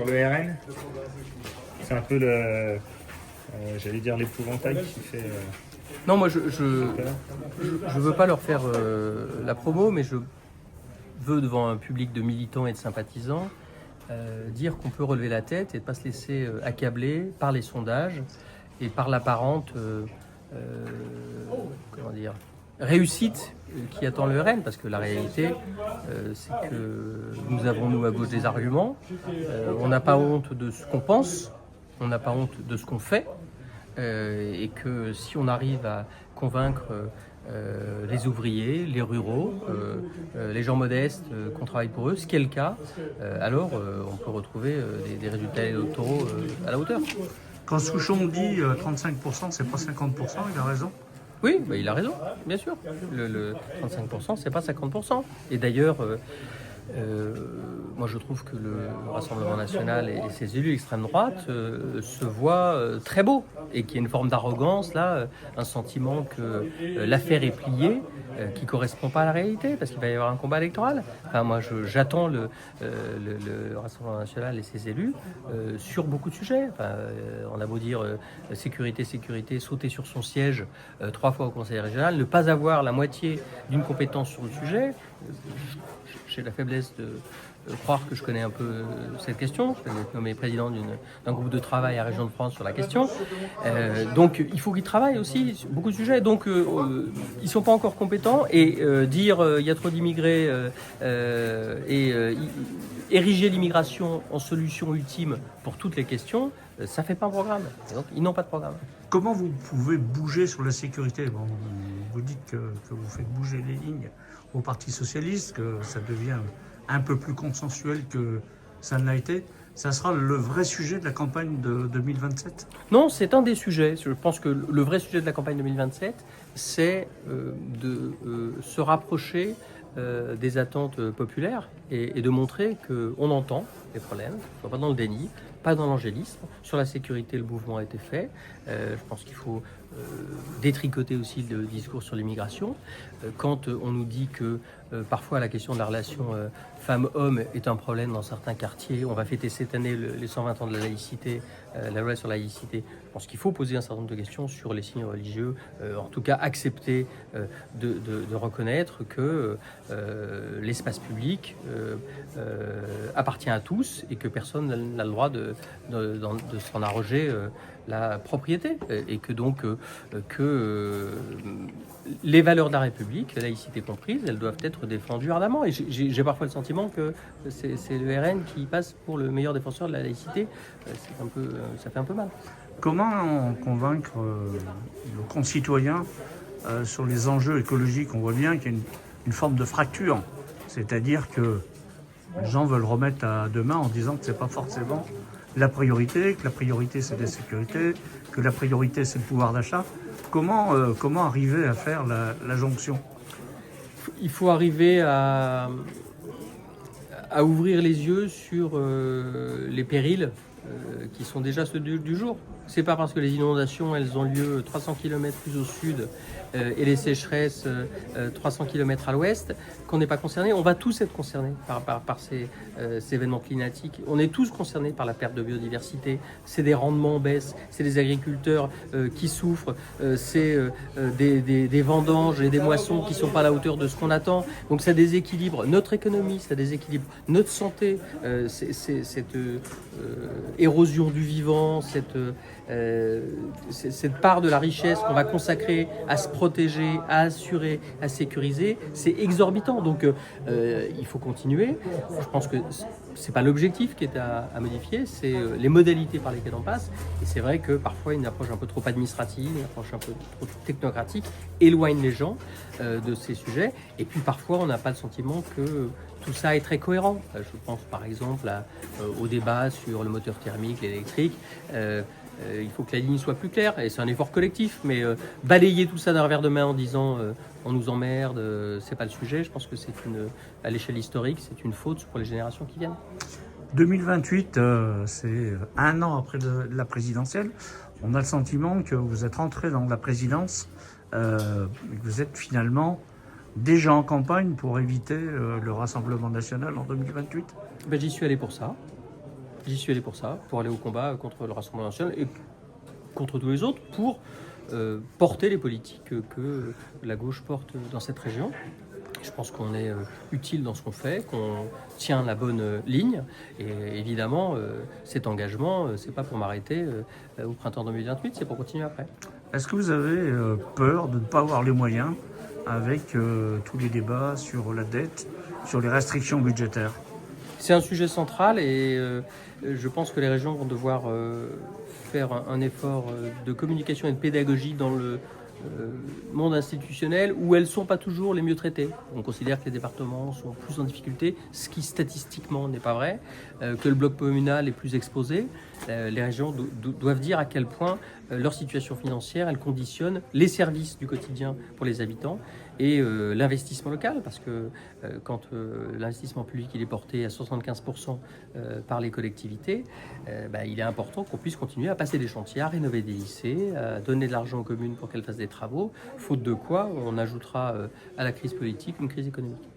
Sur le RN, c'est un peu le, j'allais dire l'épouvantail qui fait. Non, moi je veux pas leur faire la promo, mais je veux devant un public de militants et de sympathisants dire qu'on peut relever la tête et ne pas se laisser accabler par les sondages et par l'apparente comment dire, réussite qui attend le RN, parce que la réalité c'est que nous avons nous à gauche des arguments, on n'a pas honte de ce qu'on pense, on n'a pas honte de ce qu'on fait, et que si on arrive à convaincre les ouvriers, les ruraux, les gens modestes qu'on travaille pour eux, ce qui est le cas, alors on peut retrouver des résultats électoraux à la hauteur. Quand Souchon dit 35%, c'est pas 50%, il a raison. Oui, bah il a raison, bien sûr. Le 35%, c'est pas 50%. Et d'ailleurs, moi je trouve que le Rassemblement national et ses élus extrême droite se voient très beaux, et qu'il y a une forme d'arrogance là, un sentiment que l'affaire est pliée, qui correspond pas à la réalité, parce qu'il va y avoir un combat électoral. Enfin, moi j'attends le Rassemblement national et ses élus sur beaucoup de sujets. Enfin, on a beau dire sécurité, sauter sur son siège 3 fois au Conseil régional, ne pas avoir la moitié d'une compétence sur le sujet. J'ai la faiblesse de croire que je connais un peu cette question. Je vais être nommé président d'un groupe de travail à Région de France sur la question. Donc il faut qu'ils travaillent aussi sur beaucoup de sujets. Donc ils ne sont pas encore compétents. Et dire il y a trop d'immigrés et ériger l'immigration en solution ultime pour toutes les questions, ça ne fait pas un programme. Et donc ils n'ont pas de programme. Comment vous pouvez bouger sur la sécurité? Bon, vous dites que vous faites bouger les lignes au Parti socialiste, que ça devient un peu plus consensuel que ça ne l'a été. Ça sera le vrai sujet de la campagne de 2027? Non, c'est un des sujets. Je pense que le vrai sujet de la campagne 2027, c'est de se rapprocher des attentes populaires et de montrer qu'on entend les problèmes, qu'on ne soit pas dans le déni, pas dans l'angélisme. Sur la sécurité, le mouvement a été fait. Je pense qu'il faut détricoter aussi le discours sur l'immigration. Quand on nous dit que parfois la question de la relation femmes-hommes est un problème dans certains quartiers, on va fêter cette année les 120 ans de la laïcité, la loi sur la laïcité. Je pense qu'il faut poser un certain nombre de questions sur les signes religieux, en tout cas accepter de reconnaître que l'espace public appartient à tous et que personne n'a le droit de s'en arroger la propriété, et que donc les valeurs de la République, la laïcité comprise, elles doivent être défendues ardemment. Et j'ai parfois le sentiment que c'est le RN qui passe pour le meilleur défenseur de la laïcité. Ça fait un peu mal. Comment convaincre nos concitoyens sur les enjeux écologiques? On voit bien qu'il y a une forme de fracture. C'est-à-dire que les gens veulent remettre à demain en disant que ce n'est pas forcément la priorité, que la priorité c'est la sécurité, que la priorité c'est le pouvoir d'achat. Comment arriver à faire la jonction? Il faut arriver à ouvrir les yeux sur les périls qui sont déjà ceux du jour. C'est pas parce que les inondations elles ont lieu 300 km plus au sud et les sécheresses 300 km à l'ouest qu'on n'est pas concerné. On va tous être concernés par ces événements climatiques. On est tous concernés par la perte de biodiversité. C'est des rendements en baisse, c'est des agriculteurs qui souffrent, c'est des vendanges et des moissons qui ne sont pas à la hauteur de ce qu'on attend. Donc ça déséquilibre notre économie, ça déséquilibre notre santé, cette érosion du vivant, cette part de la richesse qu'on va consacrer à se protéger, à assurer, à sécuriser, c'est exorbitant. Donc il faut continuer. Je pense que c'est pas l'objectif qui est à modifier, c'est les modalités par lesquelles on passe. Et c'est vrai que parfois une approche un peu trop administrative, une approche un peu trop technocratique éloigne les gens de ces sujets. Et puis parfois on n'a pas le sentiment que tout ça est très cohérent. Je pense par exemple au débat sur le moteur thermique, l'électrique. Il faut que la ligne soit plus claire, et c'est un effort collectif, mais balayer tout ça d'un revers de main en disant on nous emmerde, c'est pas le sujet, je pense que à l'échelle historique, c'est une faute pour les générations qui viennent. 2028, c'est un an après la présidentielle. On a le sentiment que vous êtes rentré dans la présidence, et que vous êtes finalement déjà en campagne pour éviter le Rassemblement national en 2028. Ben, j'y suis allé pour ça. J'y suis allé pour ça, pour aller au combat contre le Rassemblement national et contre tous les autres, pour porter les politiques que la gauche porte dans cette région. Je pense qu'on est utile dans ce qu'on fait, qu'on tient la bonne ligne. Et évidemment, cet engagement, c'est pas pour m'arrêter au printemps 2028, c'est pour continuer après. Est-ce que vous avez peur de ne pas avoir les moyens avec tous les débats sur la dette, sur les restrictions budgétaires? C'est un sujet central et je pense que les régions vont devoir faire un effort de communication et de pédagogie dans le monde institutionnel où elles ne sont pas toujours les mieux traitées. On considère que les départements sont plus en difficulté, ce qui statistiquement n'est pas vrai, que le bloc communal est plus exposé. Les régions doivent dire à quel point leur situation financière, elle conditionne les services du quotidien pour les habitants et l'investissement local, parce que quand l'investissement public il est porté à 75% par les collectivités, il est important qu'on puisse continuer à passer des chantiers, à rénover des lycées, à donner de l'argent aux communes pour qu'elles fassent des travaux, faute de quoi on ajoutera à la crise politique une crise économique.